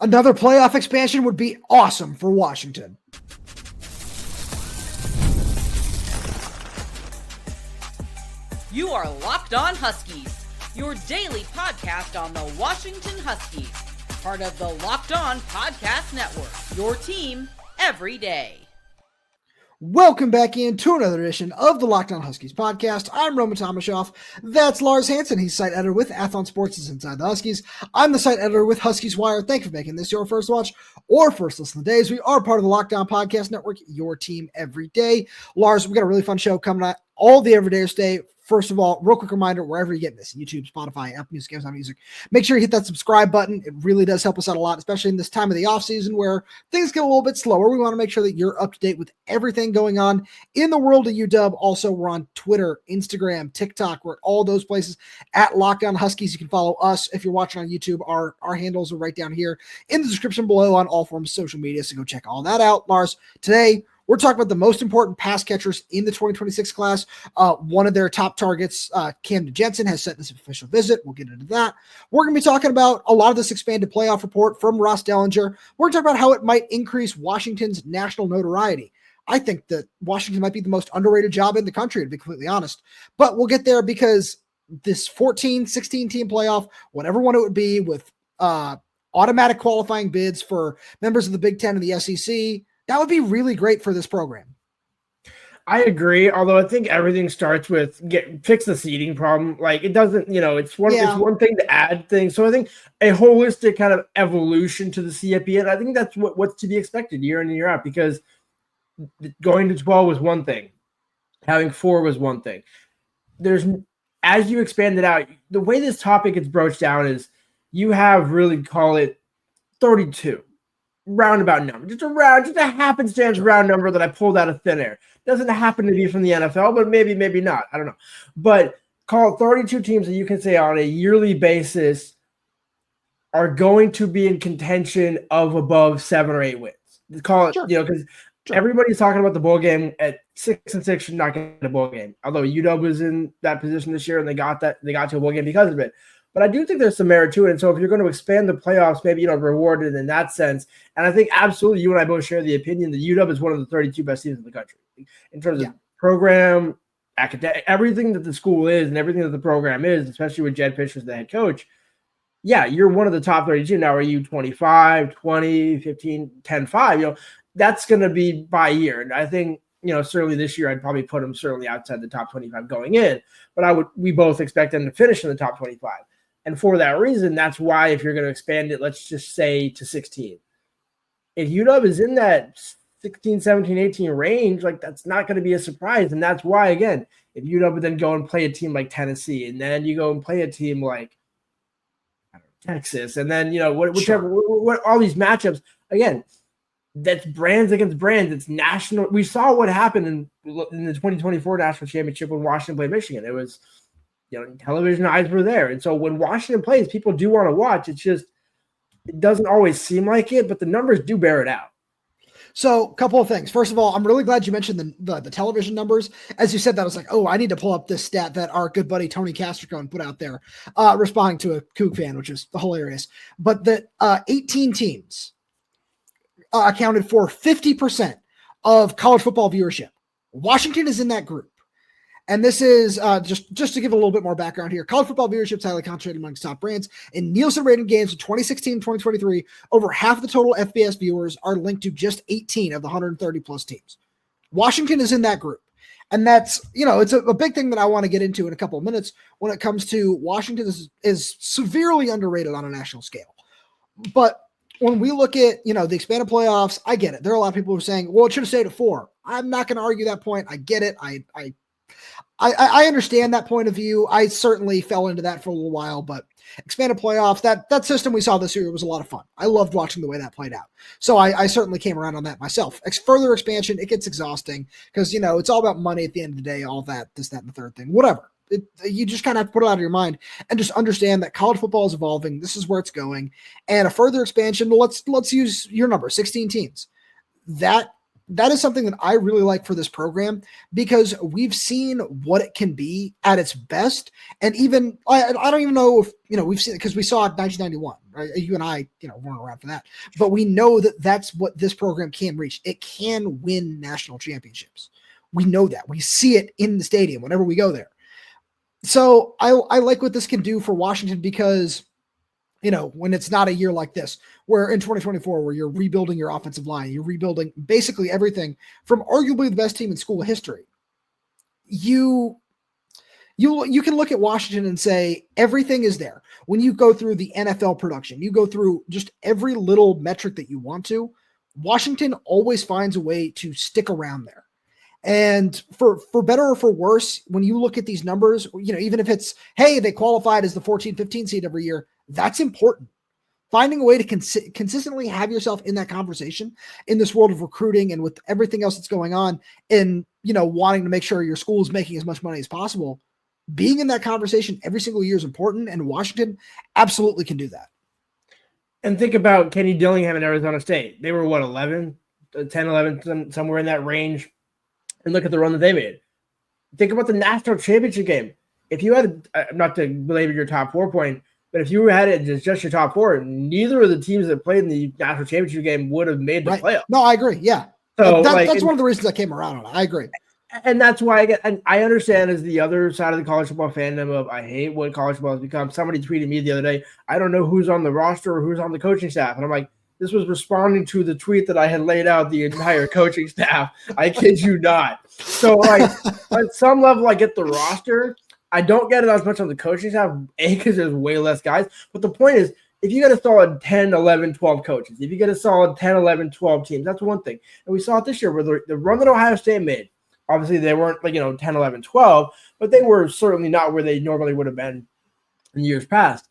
Another playoff expansion would be awesome for Washington. You are Locked On Huskies, your daily podcast on the Washington Huskies, part of the Locked On Podcast Network, your team every day. Welcome back into another edition of the Locked On Huskies podcast. I'm Roman Tomashoff. That's Lars Hansen. He's site editor with Athlon Sports' Inside the Huskies. I'm the site editor with Huskies Wire. Thank you for making this your first watch or first listen of the day, as we are part of the Locked On Podcast Network, your team every day. Lars, we got a really fun show coming out all the everydayers today. First of all, real quick reminder, wherever you get this, YouTube, Spotify, Apple Music, Amazon Music, make sure you hit that subscribe button. It really does help us out a lot, especially in this time of the off season where things get a little bit slower. We want to make sure that you're up to date with everything going on in the world of UW. Also, we're on Twitter, Instagram, TikTok. We're at all those places at Locked On Huskies. You can follow us if you're watching on YouTube. Our handles are right down here in the description below on all forms of social media, so go check all that out. Lars, today, we're talking about the most important pass catchers in the 2026 class. One of their top targets, Camden Jensen, has sent this official visit. We'll get into that. We're going to be talking about a lot of this expanded playoff report from Ross Dellinger. We're going to talk about how it might increase Washington's national notoriety. I think that Washington might be the most underrated job in the country, to be completely honest. But we'll get there because this 14, 16-team playoff, whatever one it would be, with automatic qualifying bids for members of the Big Ten and the SEC, that would be really great for this program. I agree, although I think everything starts with fix the seeding problem. Like, it doesn't, it's one thing to add things. So I think a holistic kind of evolution to the CFP, and I think that's what's to be expected year in and year out, because going to 12 was one thing, having 4 was one thing. As you expand it out, the way this topic gets broached down is you have really, call it 32. Roundabout number, just a happenstance round number that I pulled out of thin air. Doesn't happen to be from the NFL, but maybe not. I don't know. But call it 32 teams that you can say on a yearly basis are going to be in contention of above 7 or 8 wins. Call it, because everybody's talking about the bowl game at 6-6 should not get a bowl game. Although UW was in that position this year and they got to a bowl game because of it. But I do think there's some merit to it. And so if you're going to expand the playoffs, maybe, reward it in that sense. And I think absolutely you and I both share the opinion that UW is one of the 32 best teams in the country in terms of program, academic, everything that the school is and everything that the program is, especially with Jedd Fisch as the head coach. Yeah, you're one of the top 32. Now, are you 25, 20, 15, 10, 5? That's going to be by year. And I think, certainly this year, I'd probably put them certainly outside the top 25 going in. But we both expect them to finish in the top 25. And for that reason, that's why if you're going to expand it, let's just say to 16. If UW is in that 16, 17, 18 range, that's not going to be a surprise. And that's why, again, if UW would then go and play a team like Tennessee, and then you go and play a team like Texas, and then, whichever, all these matchups, again, that's brands against brands. It's national. We saw what happened in the 2024 national championship when Washington played Michigan. It was, television eyes were there. And so when Washington plays, people do want to watch. It's just, it doesn't always seem like it, but the numbers do bear it out. So a couple of things. First of all, I'm really glad you mentioned the television numbers. As you said that, I was like, oh, I need to pull up this stat that our good buddy Tony Castricone put out there, responding to a Coug fan, which is hilarious. But that 18 teams accounted for 50% of college football viewership. Washington is in that group. And this is just to give a little bit more background here. College football viewership is highly concentrated amongst top brands. In Nielsen rated games of 2016 and 2023, over half of the total FBS viewers are linked to just 18 of the 130 plus teams. Washington is in that group. And that's, it's a big thing that I want to get into in a couple of minutes when it comes to Washington is severely underrated on a national scale. But when we look at, the expanded playoffs, I get it. There are a lot of people who are saying, well, it should have stayed at 4. I'm not going to argue that point. I get it. I understand that point of view. I certainly fell into that for a little while, but expanded playoffs, that system we saw this year was a lot of fun. I loved watching the way that played out. So I certainly came around on that myself. Further expansion, it gets exhausting because, it's all about money at the end of the day, all that, this, that, and the third thing, whatever. You just kind of have to put it out of your mind and just understand that college football is evolving. This is where it's going. And a further expansion, let's use your number, 16 teams. That that is something that I really like for this program, because we've seen what it can be at its best. And even, I don't even know if, we've seen it because we saw it in 1991, right? You and I, weren't around for that, but we know that that's what this program can reach. It can win national championships. We know that. We see it in the stadium whenever we go there. So I like what this can do for Washington, because when it's not a year like this, where in 2024, where you're rebuilding your offensive line, you're rebuilding basically everything from arguably the best team in school history. You can look at Washington and say everything is there. When you go through the NFL production, you go through just every little metric that you want to, Washington always finds a way to stick around there. And for better or for worse, when you look at these numbers, even if it's, hey, they qualified as the 14-15 seed every year, that's important. Finding a way to consistently have yourself in that conversation in this world of recruiting and with everything else that's going on, and, wanting to make sure your school is making as much money as possible, being in that conversation every single year is important. And Washington absolutely can do that. And think about Kenny Dillingham and Arizona State. They were 10, 11, somewhere in that range. And look at the run that they made. Think about the national championship game. If you had, not to belabor your top 4 point, but if you had it as just your top 4, neither of the teams that played in the national championship game would have made the playoff. No, I agree. Yeah. So that's one of the reasons I came around on it. I agree. And that's why I understand as the other side of the college football fandom of, I hate what college football has become. Somebody tweeted me the other day, I don't know who's on the roster or who's on the coaching staff. And I'm like, this was responding to the tweet that I had laid out the entire coaching staff. I kid you not. So, at some level, I get the roster. I don't get it as much on the coaching staff, because there's way less guys. But the point is, if you get a solid 10, 11, 12 coaches, if you get a solid 10, 11, 12 teams, that's one thing. And we saw it this year where the run that Ohio State made, obviously they weren't 10, 11, 12, but they were certainly not where they normally would have been in years past.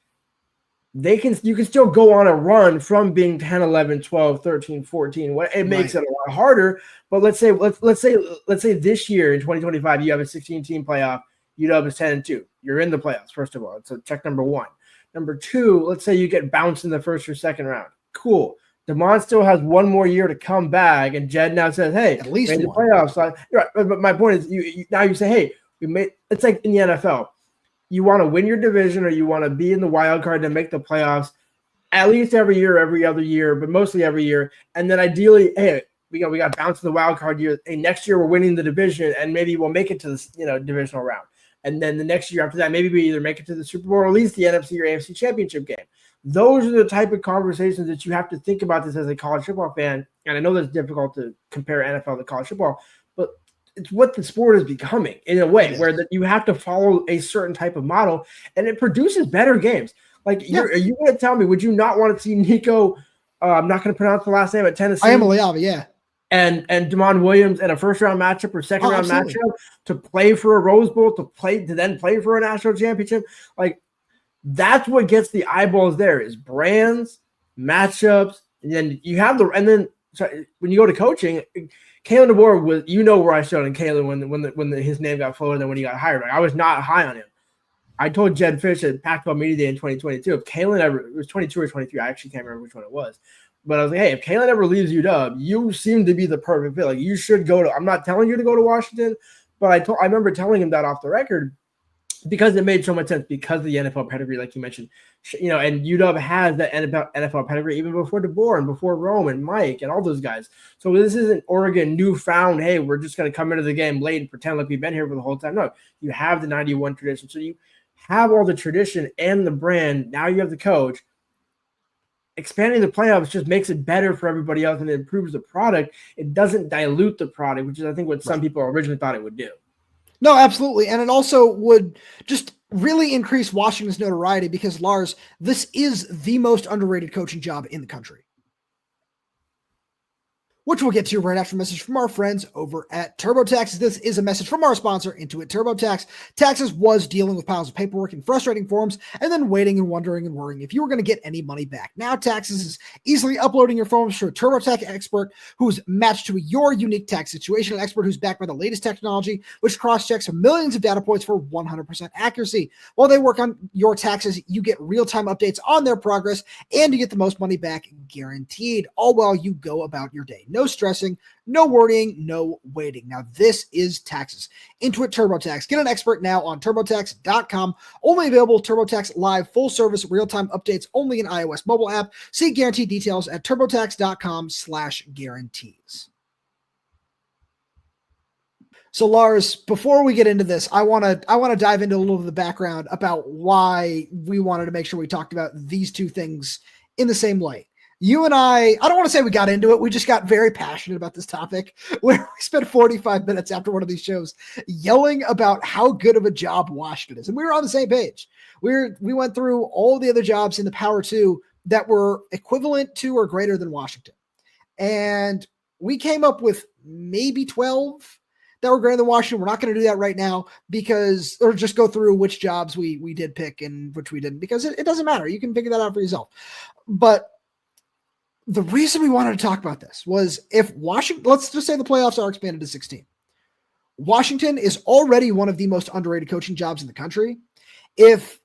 You can still go on a run from being 10, 11, 12, 13, 14. It makes it a lot harder. But let's say this year in 2025, you have a 16-team playoff. UW is 10-2. You're in the playoffs, first of all. So check number 1. Number 2, let's say you get bounced in the first or second round. Cool. DeMond still has one more year to come back, and Jedd now says, hey, at least made the playoffs. Right. But my point is, you now you say, hey, we made. It's like in the NFL. You want to win your division, or you want to be in the wild card to make the playoffs at least every year, every other year, but mostly every year. And then ideally, hey, we got bounced in the wild card year. Hey, next year we're winning the division, and maybe we'll make it to the divisional round. And then the next year after that, maybe we either make it to the Super Bowl or at least the NFC or AFC championship game. Those are the type of conversations that you have to think about this as a college football fan. And I know that's difficult to compare NFL to college football, but it's what the sport is becoming in a way where that you have to follow a certain type of model, and it produces better games. Are you going to tell me, would you not want to see Nico, I'm not going to pronounce the last name, at Tennessee? Iamaleava, yeah. And Damon Williams in a first-round matchup or second-round matchup to play for a Rose Bowl, to then play for a national championship? That's what gets the eyeballs there, is brands, matchups, and then you have when you go to coaching, Kalen DeBoer was, where I stood on Kalen when his name got floated and when he got hired. I was not high on him. I told Jedd Fisch at Pac-12 Media Day in 2022, if Kalen ever, it was 22 or 23, I actually can't remember which one it was, but I was like, hey, if Kalen ever leaves UW, you seem to be the perfect fit. You should go to, I'm not telling you to go to Washington, but I remember telling him that off the record, because it made so much sense, because of the NFL pedigree, like you mentioned, and UW has that NFL pedigree even before DeBoer and before Rome and Mike and all those guys. So this isn't Oregon newfound, hey, we're just going to come into the game late and pretend like we've been here for the whole time. No, you have the 91 tradition. So you have all the tradition and the brand. Now you have the coach. Expanding the playoffs just makes it better for everybody else, and it improves the product. It doesn't dilute the product, which is, I think, what some people originally thought it would do. No, absolutely. And it also would just really increase Washington's notoriety, because, Lars, this is the most underrated coaching job in the country, which we'll get to right after a message from our friends over at TurboTax. This is a message from our sponsor, Intuit TurboTax. Taxes was dealing with piles of paperwork and frustrating forms, and then waiting and wondering and worrying if you were going to get any money back. Now Taxes is easily uploading your forms to a TurboTax expert who's matched to your unique tax situation, an expert who's backed by the latest technology, which cross-checks millions of data points for 100% accuracy. While they work on your taxes, you get real-time updates on their progress, and you get the most money back guaranteed, all while you go about your day. no stressing, no worrying, no waiting. Now, this is taxes. Intuit TurboTax. Get an expert now on TurboTax.com. Only available TurboTax Live, full service, real-time updates only in iOS mobile app. See guarantee details at TurboTax.com/guarantees. So Lars, before we get into this, I want to dive into a little of the background about why we wanted to make sure we talked about these two things in the same light. You and I don't want to say we got into it. We just got very passionate about this topic where we spent 45 minutes after one of these shows yelling about how good of a job Washington is. And we were on the same page. We went through all the other jobs in the Power 2 that were equivalent to or greater than Washington. And we came up with maybe 12 that were greater than Washington. We're not going to do that right now or just go through which jobs we did pick and which we didn't, because it doesn't matter. You can figure that out for yourself. But the reason we wanted to talk about this was if Washington, let's just say the playoffs are expanded to 16. Washington is already one of the most underrated coaching jobs in the country. If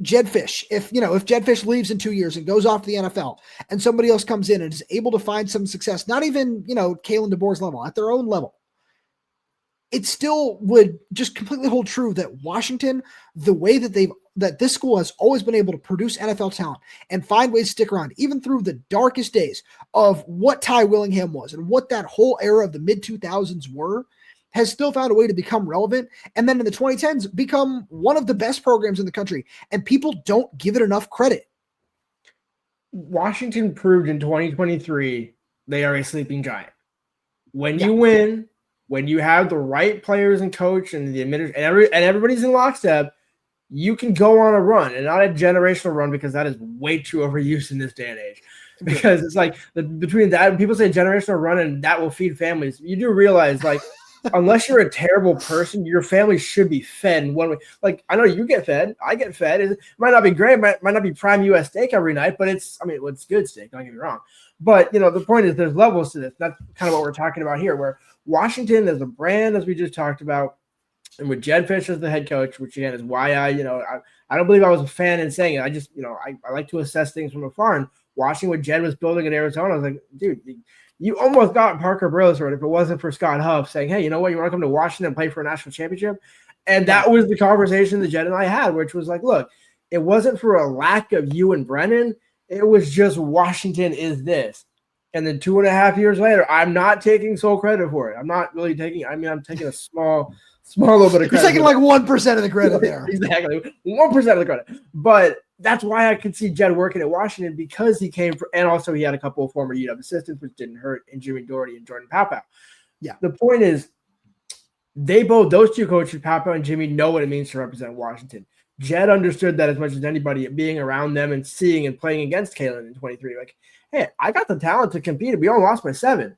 Jedd Fisch, if Jedd Fisch leaves in 2 years and goes off to the NFL and somebody else comes in and is able to find some success, not even, Kalen DeBoer's level, at their own level, it still would just completely hold true that Washington, the way that this school has always been able to produce NFL talent and find ways to stick around, even through the darkest days of what Ty Willingham was and what that whole era of the mid-2000s were, has still found a way to become relevant. And then in the 2010s, become one of the best programs in the country. And people don't give it enough credit. Washington proved in 2023 they are a sleeping giant. When you win, when you have the right players and coach and the administration and everybody's in lockstep, you can go on a run, and not a generational run, because that is way too overused in this day and age. Because it's like between that, people say generational run and that will feed families. You do realize, like, unless you're a terrible person, your family should be fed in one way. Like, I know you get fed, I get fed. It might not be great, might not be prime U.S. steak every night, but it's good steak. Don't get me wrong. But the point is, there's levels to this. That's kind of what we're talking about here, where Washington is a brand, as we just talked about, and with Jedd Fisch as the head coach, which again is why I don't believe I was a fan in saying it. I just, I like to assess things from afar. And watching what Jedd was building in Arizona, I was like, dude, you almost got Parker Brailsford if it wasn't for Scott Huff saying, hey, you know what, you want to come to Washington and play for a national championship? And that was the conversation that Jedd and I had, which was like, look, it wasn't for a lack of you and Brennan. It was just Washington is this. And then 2.5 years later, I'm not taking sole credit for it. I'm not really taking, I'm taking a small little bit of credit. You're taking like 1% of the credit there. Exactly. 1% of the credit. But that's why I could see Jedd working at Washington, because he came and also he had a couple of former UW assistants, which didn't hurt, in Jimmy Doherty and Jordan Paopao. Yeah. The point is, those two coaches, Paopao and Jimmy, know what it means to represent Washington. Jedd understood that as much as anybody, being around them and seeing and playing against Kalen in 23. Like, hey, I got the talent to compete. We only lost by 7.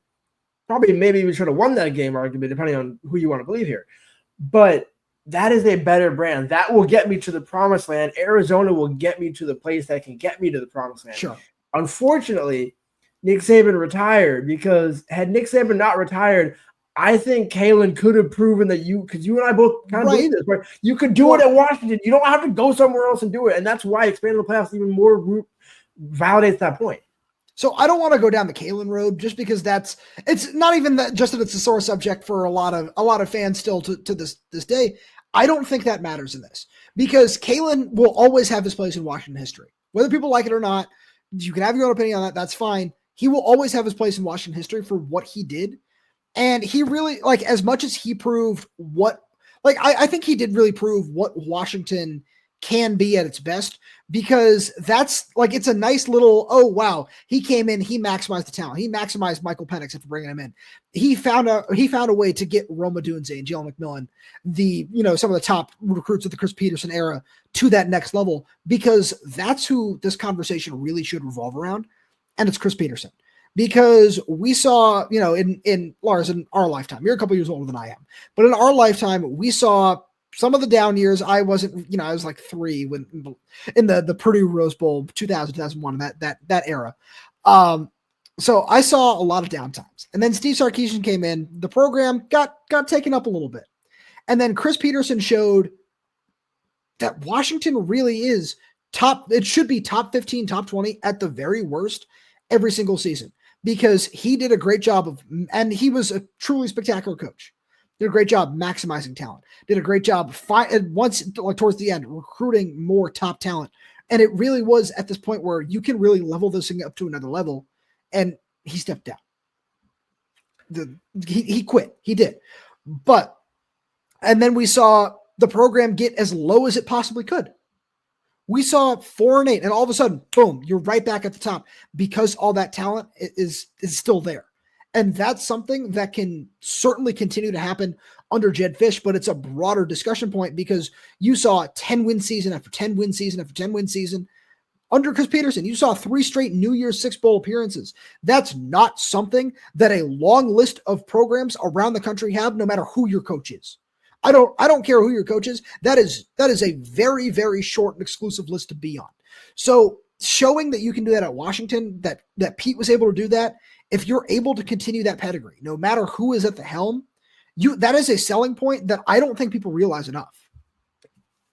Maybe we should have won that game, arguably, depending on who you want to believe here. But that is a better brand. That will get me to the promised land. Arizona will get me to the place that can get me to the promised land. Sure. Unfortunately, Nick Saban retired, because had Nick Saban not retired, I think Kalen could have proven that because you and I both kind of believe this, right? You could do it at Washington. You don't have to go somewhere else and do it. And that's why expanding the playoffs even more validates that point. So I don't want to go down the Kalen road, just because it's not even that, just that it's a sore subject for a lot of fans still to this day. I don't think that matters in this, because Kalen will always have his place in Washington history. Whether people like it or not, you can have your own opinion on that. That's fine. He will always have his place in Washington history for what he did. And he really, like, as much as he proved I think he did really prove what Washington can be at its best, because that's like, it's a nice little, oh, wow, he came in, he maximized the talent. He maximized Michael Penix after bringing him in. He found a way to get Rome Odunze and Jalen McMillan, some of the top recruits of the Chris Petersen era, to that next level, because that's who this conversation really should revolve around. And it's Chris Petersen. Because we saw, in Lars, in our lifetime, you're a couple years older than I am, but in our lifetime, we saw some of the down years. I wasn't, I was like 3 when in the Purdue Rose Bowl, 2000, 2001, that era. So I saw a lot of down times. And then Steve Sarkisian came in, the program got taken up a little bit. And then Chris Petersen showed that Washington really is it should be top 15, top 20 at the very worst every single season. because he did a great job and he was a truly spectacular coach. Did a great job maximizing talent. Did a great job towards the end recruiting more top talent. And it really was at this point where you can really level this thing up to another level. And he stepped down. He quit. He did. And then we saw the program get as low as it possibly could. We saw 4-8, and all of a sudden, boom, you're right back at the top because all that talent is still there. And that's something that can certainly continue to happen under Jedd Fisch, but it's a broader discussion point because you saw 10-win season after 10-win season after 10-win season. Under Chris Petersen, you saw 3 straight New Year's Six Bowl appearances. That's not something that a long list of programs around the country have, no matter who your coach is. I don't care who your coach is. That is a very, very short and exclusive list to be on. So showing that you can do that at Washington, that Pete was able to do that, if you're able to continue that pedigree, no matter who is at the helm, that is a selling point that I don't think people realize enough.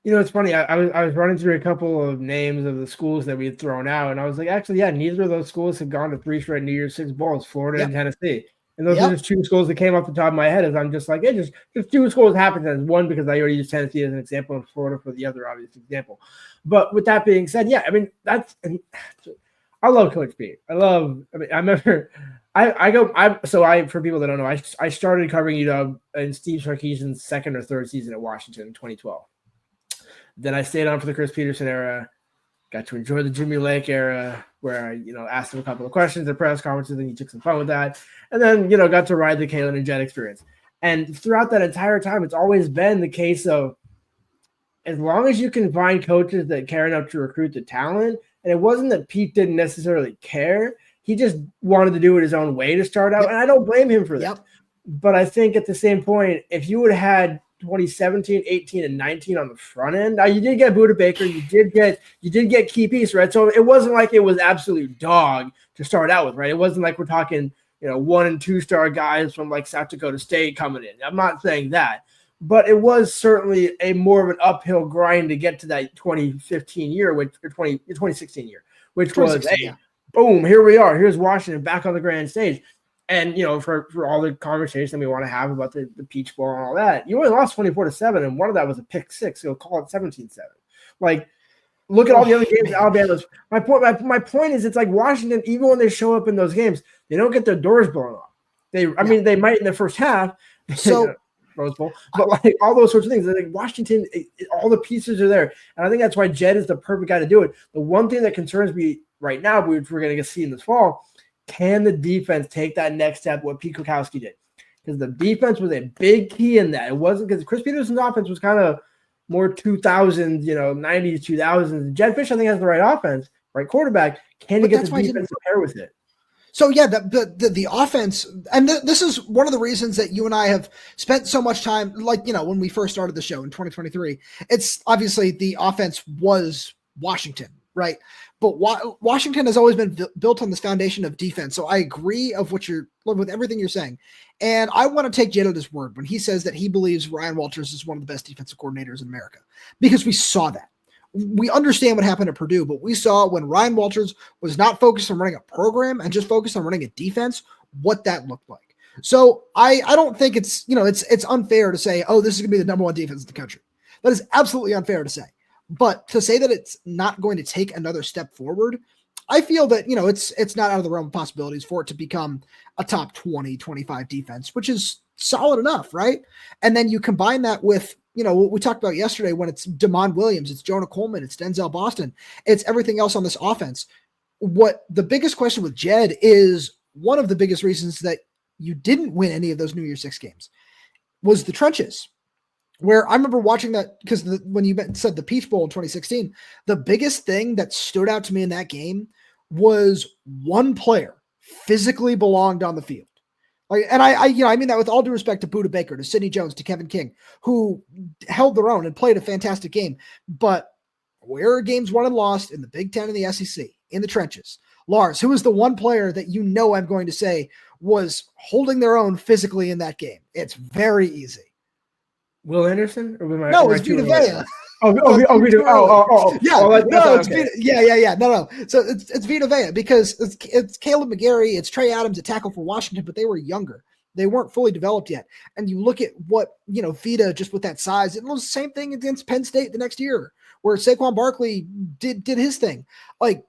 It's funny. I was running through a couple of names of the schools that we had thrown out, and I was like, actually, yeah, neither of those schools have gone to 3 straight New Year's Six Bowls, Florida and Tennessee. And those are just 2 schools that came off the top of my head as I'm just like, just 2 schools happened as one because I already used Tennessee as an example and Florida for the other obvious example. But with that being said, I mean, I love Coach Pete. I remember for people that don't know, I started covering UW in Steve Sarkisian's 2nd or 3rd season at Washington in 2012. Then I stayed on for the Chris Petersen era, got to enjoy the Jimmy Lake era where I, asked him a couple of questions at press conferences and he took some fun with that. And then, got to ride the Kalen and Jedd experience. And throughout that entire time, it's always been the case of as long as you can find coaches that care enough to recruit the talent, and it wasn't that Pete didn't necessarily care. He just wanted to do it his own way to start out. And I don't blame him for that. But I think at the same point, if you would have had 2017, 18, and 19 on the front end. Now you did get Buda Baker, you did get Key Peace, right? So it wasn't like it was absolute dog to start out with, right? It wasn't like we're talking, 1 and 2 star guys from like South Dakota State coming in. I'm not saying that, but it was certainly a more of an uphill grind to get to that 2015 year, 2016 year, which was boom, here we are. Here's Washington back on the grand stage. And, for all the conversation we want to have about the Peach Bowl and all that, you only lost 24-7, and one of that was a pick 6, so call it 17-7. Like, look at all the other games Alabama's. My point is it's like Washington, even when they show up in those games, they don't get their doors blown off. Mean, they might in the first half, so Rose Bowl, but like all those sorts of things. Like Washington, all the pieces are there. And I think that's why Jedd is the perfect guy to do it. The one thing that concerns me right now, which we're going to see in this fall, can the defense take that next step, what Pete Kwiatkowski did? Because the defense was a big key in that. It wasn't because Chris Petersen's offense was kind of more 2000s, 90s, 2000s. Jedd Fisch, I think, has the right offense, right quarterback. Can he get the defense to pair with it? So, the offense, and this is one of the reasons that you and I have spent so much time, when we first started the show in 2023, it's obviously the offense was Washington, right? But Washington has always been built on this foundation of defense. So I agree with everything you're saying. And I want to take Jedd at his word when he says that he believes Ryan Walters is one of the best defensive coordinators in America, because we saw that. We understand what happened at Purdue, but we saw when Ryan Walters was not focused on running a program and just focused on running a defense, what that looked like. So I don't think it's unfair to say, oh, this is going to be the number 1 defense in the country. That is absolutely unfair to say. But to say that it's not going to take another step forward, I feel that, it's not out of the realm of possibilities for it to become a top 20, 25 defense, which is solid enough, right? And then you combine that with, what we talked about yesterday when it's Damon Williams, it's Jonah Coleman, it's Denzel Boston, it's everything else on this offense. What the biggest question with Jedd is, one of the biggest reasons that you didn't win any of those New Year's Six games was the trenches. Where I remember watching that, because when you said the Peach Bowl in 2016, the biggest thing that stood out to me in that game was one player physically belonged on the field. And I mean that with all due respect to Buda Baker, to Sidney Jones, to Kevin King, who held their own and played a fantastic game. But where are games won and lost in the Big Ten and the SEC, in the trenches? Lars, who is the one player that I'm going to say was holding their own physically in that game? It's very easy. Will Anderson? No, it's Vita Vea. No. So it's Vita Vea because it's Caleb McGarry, it's Trey Adams at tackle for Washington, but they were younger. They weren't fully developed yet. And you look at what, Vita, just with that size, it was the same thing against Penn State the next year where Saquon Barkley did his thing. Like,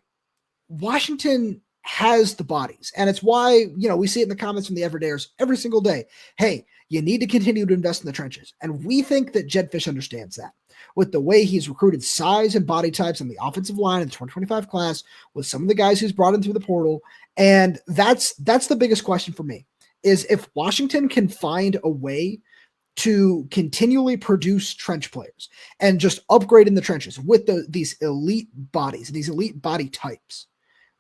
Washington has the bodies. And it's why, we see it in the comments from the Everydayers every single day. Hey, you need to continue to invest in the trenches. And we think that Jedd Fisch understands that. With the way he's recruited size and body types on the offensive line in the 2025 class, with some of the guys he's brought in through the portal. And that's the biggest question for me. Is if Washington can find a way to continually produce trench players and just upgrade in the trenches with these elite bodies, these elite body types,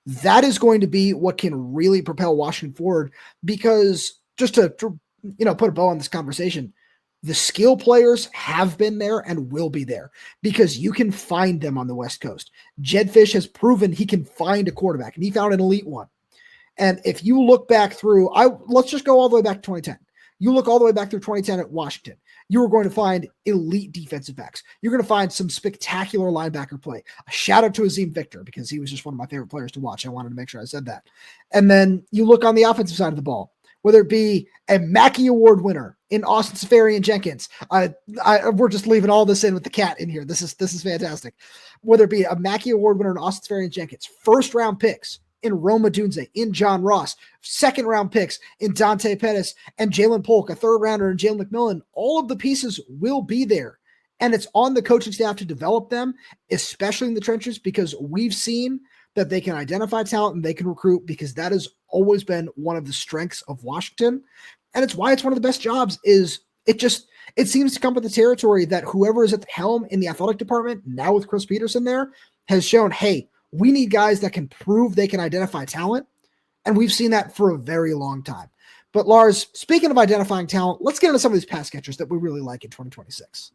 that is going to be what can really propel Washington forward. Because just to put a bow on this conversation, the skill players have been there and will be there because you can find them on the West Coast. Jedd Fisch has proven he can find a quarterback, and he found an elite one. And if you look back through, let's just go all the way back to 2010. You look all the way back through 2010 at Washington, you are going to find elite defensive backs. You're going to find some spectacular linebacker play. A shout out to Azim Victor because he was just one of my favorite players to watch. I wanted to make sure I said that. And then you look on the offensive side of the ball, whether it be a Mackey Award winner in Austin Seferian-Jenkins. We're just leaving all this in with the cat in here. This is fantastic. Whether it be a Mackey Award winner in Austin Seferian-Jenkins, first round picks in Roma Dunze, in John Ross, second round picks in Dante Pettis and Jalen Polk, a third rounder in Jalen McMillan. All of the pieces will be there. And it's on the coaching staff to develop them, especially in the trenches, because we've seen that they can identify talent and they can recruit, because that has always been one of the strengths of Washington. And it's why it's one of the best jobs. It seems to come with the territory that whoever is at the helm in the athletic department, now with Chris Petersen there, has shown, hey, we need guys that can prove they can identify talent. And we've seen that for a very long time. But Lars, speaking of identifying talent, let's get into some of these pass catchers that we really like in 2026.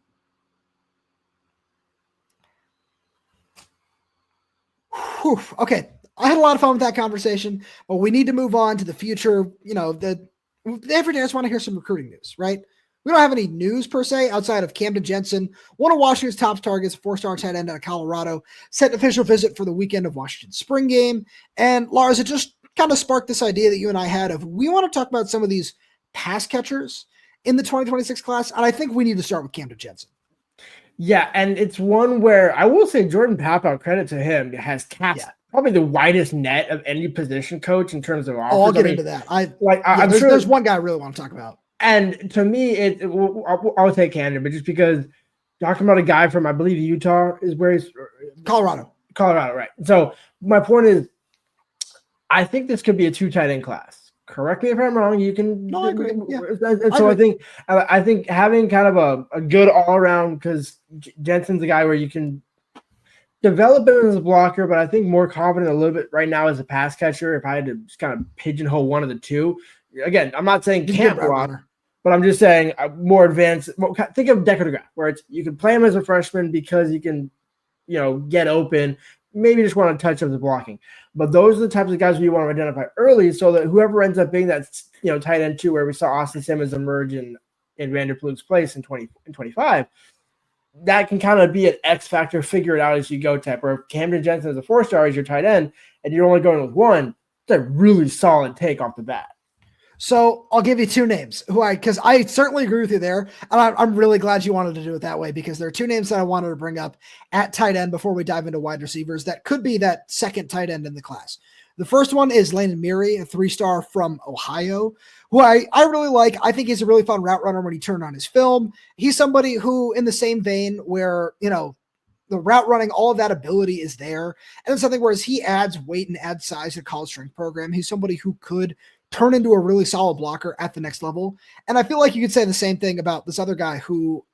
Whew. Okay. I had a lot of fun with that conversation, but we need to move on to the future. The Everydayers want to hear some recruiting news, right? We don't have any news per se outside of Camden Jensen, one of Washington's top targets, a 4-star tight end out of Colorado, set an official visit for the weekend of Washington's spring game. And Lars, it just kind of sparked this idea that you and I had of we want to talk about some of these pass catchers in the 2026 class. And I think we need to start with Camden Jensen. Yeah, and it's one where I will say Jordan Paopao, credit to him, has cast probably the widest net of any position coach in terms of offers. I'll get into that. I'm sure there's one guy I really want to talk about. And to me, I'll take Camden, but just because talking about a guy from, I believe, Utah is where he's Colorado, right? So my point is, I think this could be a 2 tight end class. Correct me if I'm wrong. You can. No, I agree. Yeah. So I think having kind of a good all around, because Jensen's a guy where you can develop him as a blocker, but I think more confident a little bit right now as a pass catcher. If I had to just kind of pigeonhole one of the two. Again, I'm not saying can't block, but I'm just saying more advanced. Think of Decker DeGraff, where you can play him as a freshman because you can, get open. Maybe just want to touch of the blocking. But those are the types of guys you want to identify early, so that whoever ends up being that tight end 2, where we saw Austin Simmons emerge in Vanderplug's place in 2025, that can kind of be an X factor, figure it out as you go type. Or if Camden Jensen is a 4-star as your tight end and you're only going with one, it's a really solid take off the bat. So I'll give you 2 names because I certainly agree with you there. And I'm really glad you wanted to do it that way, because there are 2 names that I wanted to bring up at tight end before we dive into wide receivers that could be that second tight end in the class. The first one is Landon Meary, a 3-star from Ohio, who I really like. I think he's a really fun route runner when he turned on his film. He's somebody who, in the same vein where, the route running, all of that ability is there. And it's something where as he adds weight and adds size to the college strength program, he's somebody who could turn into a really solid blocker at the next level. And I feel like you could say the same thing about this other guy who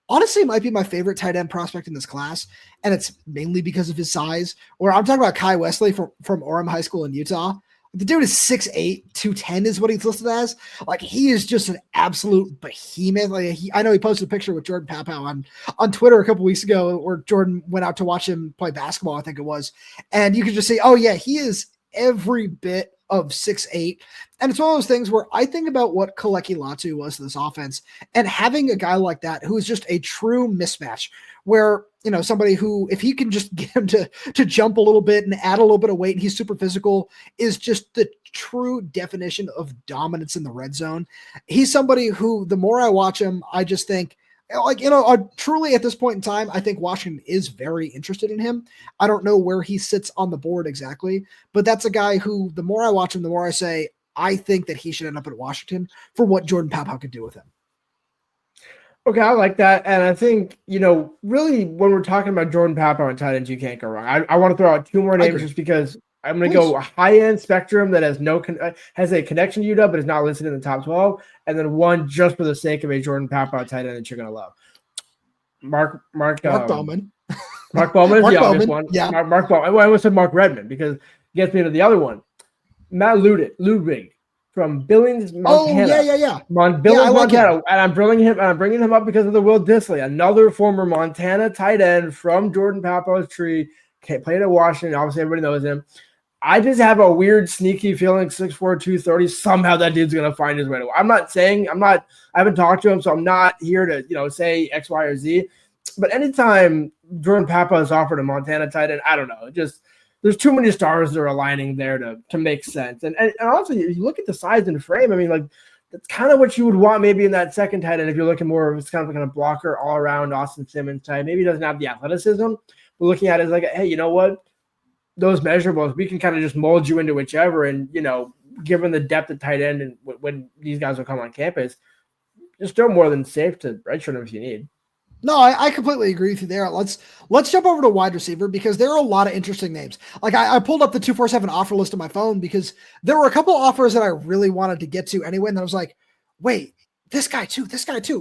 honestly might be my favorite tight end prospect in this class. And it's mainly because of his size, where I'm talking about Kai Wesley from Orem High School in Utah. The dude is 6'8", 210 is what he's listed as. Like, he is just an absolute behemoth. I know he posted a picture with Jordan Paopao on Twitter a couple weeks ago, where Jordan went out to watch him play basketball, I think it was. And you could just say, oh yeah, he is every bit of 6'8". And it's one of those things where I think about what Kaleki Latu was to this offense, and having a guy like that who is just a true mismatch, where, you know, somebody who, if he can just get him to jump a little bit and add a little bit of weight, and he's super physical, is just the true definition of dominance in the red zone. He's somebody who, the more I watch him, I just think, like, you know, truly at this point in time, I think Washington is very interested in him. I don't know where he sits on the board exactly, but that's a guy who, the more I watch him, the more I say, I think that he should end up at Washington for what Jordan Paopao could do with him. Okay, I like that. And I think, you know, really when we're talking about Jordan Paopao and tight ends, you can't go wrong. I want to throw out two more names just because I'm going to go a high-end spectrum that has has a connection to UW, but is not listed in the top 12, and then one just for the sake of a Jordan Paopao tight end that you're going to love. Mark Bowman. Mark Bowman is the obvious one. Yeah. Mark Bowman. I almost said Mark Redmond because it gets me into the other one. Matt Ludwig from Billings, Montana. Oh, yeah. Billings, Montana. And I'm bringing him up because of the Will Dissly, another former Montana tight end from Jordan Paopao's tree. Played at Washington. Obviously, everybody knows him. I just have a weird, sneaky feeling 6'4", 230. Somehow that dude's going to find his way to. I haven't talked to him, so I'm not here to, you know, say X, Y, or Z. But anytime Jordan Paopao is offered a Montana tight end, I don't know. Just there's too many stars that are aligning there to make sense. And also, you look at the size and frame. I mean, like, that's kind of what you would want maybe in that second tight end if you're looking more of it's kind of blocker all around Austin Simmons type. Maybe he doesn't have the athleticism. But looking at it as like, hey, you know what? Those measurables, we can kind of just mold you into whichever. And, you know, given the depth of tight end and when these guys will come on campus, it's still more than safe to redshirt them if you need. No, I completely agree with you there. Let's jump over to wide receiver because there are a lot of interesting names. Like I pulled up the 247 offer list on my phone because there were a couple offers that I really wanted to get to anyway. And I was like, wait, this guy too.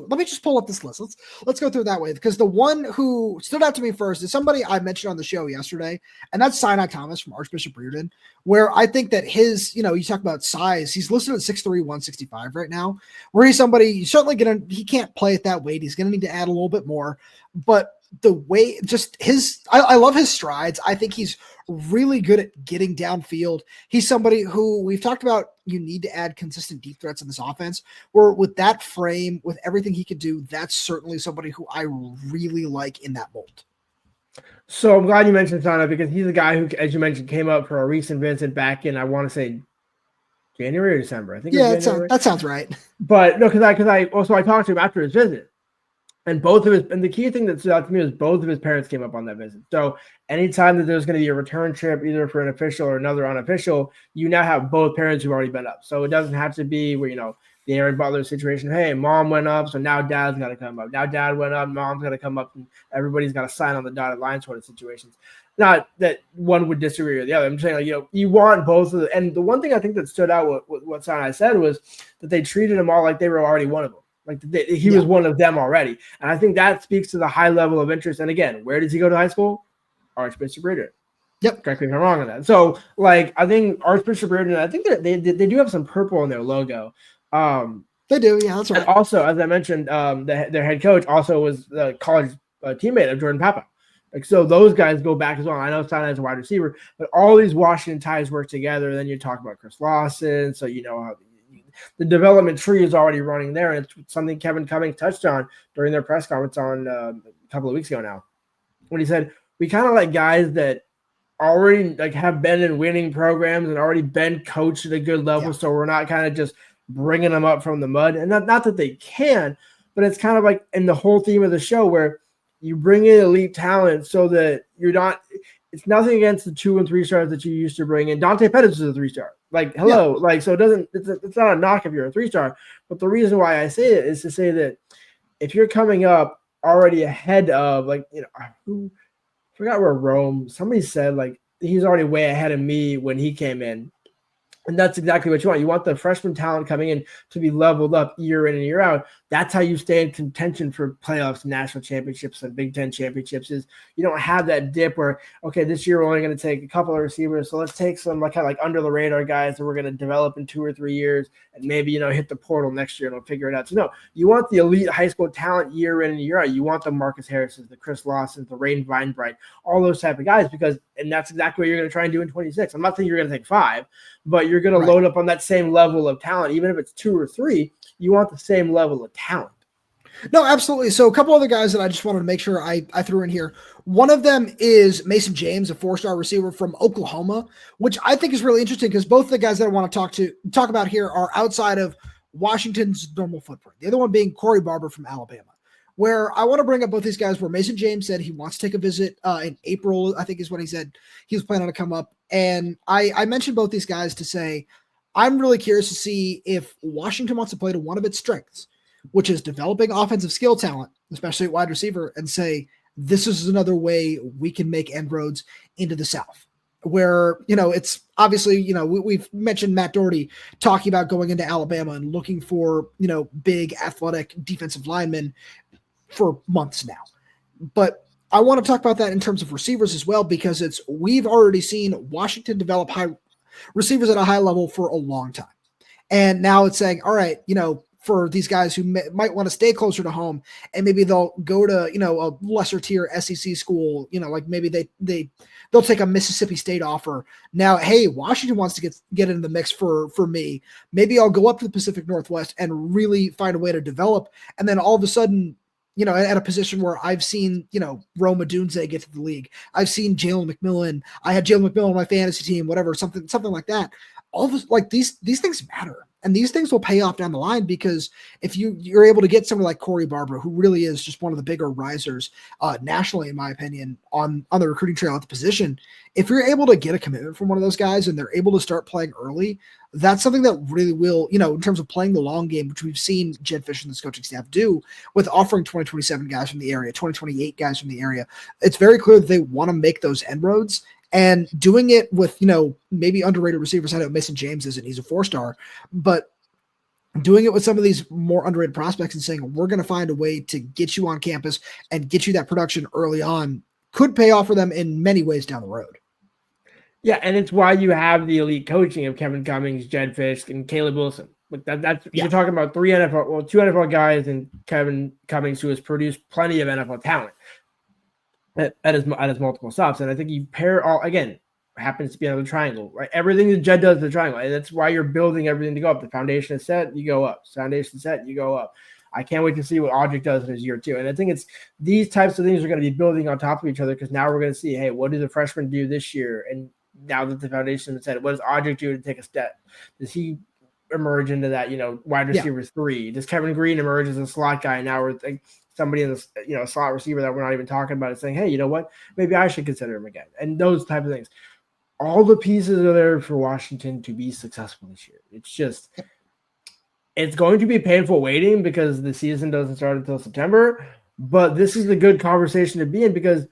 Let me just pull up this list. Let's go through that way because the one who stood out to me first is somebody I mentioned on the show yesterday, and that's Cynai Thomas from Archbishop Reardon, where I think that his, you know, you talk about size, he's listed at 6'3", 165 right now, where he's somebody you certainly he can't play at that weight. He's going to need to add a little bit more, but the way just I love his strides. I think he's really good at getting downfield. He's somebody who we've talked about. You need to add consistent deep threats in this offense, where with that frame, with everything he could do, that's certainly somebody who I really like in that mold. So I'm glad you mentioned Sana because he's a guy who, as you mentioned, came up for a recent visit back in, I want to say January or December. I think. Yeah, that sounds right. But no, because I talked to him after his visit. And the key thing that stood out to me was both of his parents came up on that visit. So anytime that there's going to be a return trip, either for an official or another unofficial, you now have both parents who've already been up. So it doesn't have to be where, you know, the Aaron Butler situation. Hey, mom went up, so now dad's got to come up. Now dad went up, mom's got to come up, and everybody's got to sign on the dotted line sort of situations. Not that one would disagree with the other. I'm just saying, like, you know, you want both of them. And the one thing I think that stood out with what Cynai said was that they treated him all like they were already one of them. Like he was one of them already. And I think that speaks to the high level of interest. And again, where does he go to high school? Archbishop Reardon. Yep. Correct me if I'm wrong on that. So, like, I think Archbishop Reardon, I think they do have some purple in their logo. They do, yeah, that's right. And also, as I mentioned, their head coach also was the college teammate of Jordan Paopao. Like, so those guys go back as well. I know Cynai is a wide receiver, but all these Washington ties work together. Then you talk about Chris Lawson, so you know how the development tree is already running there, and it's something Kevin Cummings touched on during their press conference on a couple of weeks ago now, when he said we kind of like guys that already like have been in winning programs and already been coached at a good level, so we're not kind of just bringing them up from the mud. And not that they can, but it's kind of like in the whole theme of the show where you bring in elite talent so that you're not. It's nothing against the 2 and 3 stars that you used to bring in. Dante Pettis is a 3-star. Like, hello. Yeah. Like, so it's not a knock if you're a 3-star. But the reason why I say it is to say that if you're coming up already ahead of, like, you know, I forgot where Rome, somebody said, like, he's already way ahead of me when he came in. And that's exactly what you want. You want the freshman talent coming in to be leveled up year in and year out. That's how you stay in contention for playoffs, national championships, and Big Ten championships. Is you don't have that dip where, okay, this year we're only going to take a couple of receivers, so let's take some like kind of like under the radar guys that we're going to develop in 2 or 3 years, and maybe, you know, hit the portal next year and we'll figure it out. So no, you want the elite high school talent year in and year out. You want the Marcus Harrisons, the Chris Lawsons, the Rain Vinebright, all those type of guys, and that's exactly what you're going to try and do in 26. I'm not saying you're going to take 5, but You're going to load up on that same level of talent. Even if it's 2 or 3, you want the same level of talent. No, absolutely. So a couple other guys that I just wanted to make sure I threw in here. One of them is Mason James, a 4-star receiver from Oklahoma, which I think is really interesting because both the guys that I want to talk about here are outside of Washington's normal footprint. The other one being Corey Barber from Alabama, where I want to bring up both these guys where Mason James said he wants to take a visit in April, I think is when he said he was planning to come up. And I mentioned both these guys to say, I'm really curious to see if Washington wants to play to one of its strengths, which is developing offensive skill talent, especially at wide receiver, and say, this is another way we can make inroads into the South. Where, it's obviously, we've mentioned Matt Doherty talking about going into Alabama and looking for, big athletic defensive linemen for months now. But I want to talk about that in terms of receivers as well, because we've already seen Washington develop high receivers at a high level for a long time. And now it's saying, all right, for these guys who might want to stay closer to home, and maybe they'll go to, a lesser tier SEC school, like maybe they'll take a Mississippi State offer. Now, hey, Washington wants to get into the mix for me. Maybe I'll go up to the Pacific Northwest and really find a way to develop. And then all of a sudden, at a position where I've seen, Rome Odunze get to the league. I've seen Jalen McMillan. I had Jalen McMillan on my fantasy team, whatever, something like that. All of this, like these things matter. And these things will pay off down the line, because if you're able to get someone like Corey Barber, who really is just one of the bigger risers nationally, in my opinion, on the recruiting trail at the position, if you're able to get a commitment from one of those guys and they're able to start playing early, that's something that really will, in terms of playing the long game, which we've seen Jedd Fisch and this coaching staff do with offering 2027 guys from the area, 2028 guys from the area. It's very clear that they want to make those inroads. And doing it with, maybe underrated receivers. I know Mason James isn't, he's a 4-star, but doing it with some of these more underrated prospects and saying, we're going to find a way to get you on campus and get you that production early on could pay off for them in many ways down the road. Yeah, and it's why you have the elite coaching of Kevin Cummings, Jedd Fisch, and Caleb Wilson. You're talking about 2 NFL guys, and Kevin Cummings, who has produced plenty of NFL talent at his multiple stops. And I think you pair all, again, happens to be on the triangle, right? Everything that Jedd does is the triangle. And that's why you're building everything to go up. The foundation is set, you go up. Foundation is set, you go up. I can't wait to see what Audric does in his year 2. And I think it's these types of things are going to be building on top of each other, because now we're going to see, hey, what do the freshmen do this year? And now that the foundation is set, what does Audric do to take a step? Does he emerge into that, wide receiver 3? Does Kevin Green emerge as a slot guy? Now we're somebody in this, slot receiver that we're not even talking about is saying, hey, you know what? Maybe I should consider him again. And those type of things. All the pieces are there for Washington to be successful this year. It's just, it's going to be painful waiting because the season doesn't start until September. But this is a good conversation to be in, because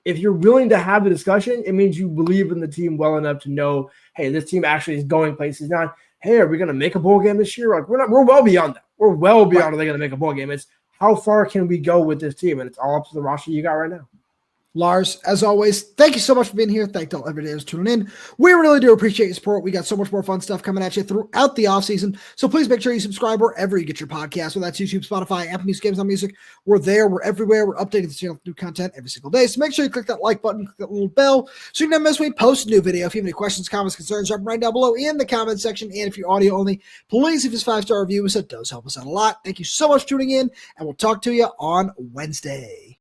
if you're willing to have the discussion, it means you believe in the team well enough to know, hey, this team actually is going places. Not, hey, are we going to make a bowl game this year? Like, we're well beyond that. We're well beyond are they going to make a bowl game. It's how far can we go with this team? And it's all up to the roster you got right now. Lars, as always, thank you so much for being here. Thank you to all every day who's tuning in. We really do appreciate your support. We got so much more fun stuff coming at you throughout the offseason. So please make sure you subscribe wherever you get your podcast, whether that's YouTube, Spotify, Apple Music, Amazon Music. We're there. We're everywhere. We're updating the channel with new content every single day. So make sure you click that like button, click that little bell, so you never miss when we post a new video. If you have any questions, comments, concerns, drop them right down below in the comment section. And if you're audio only, please leave us 5-star reviews. That does help us out a lot. Thank you so much for tuning in, and we'll talk to you on Wednesday.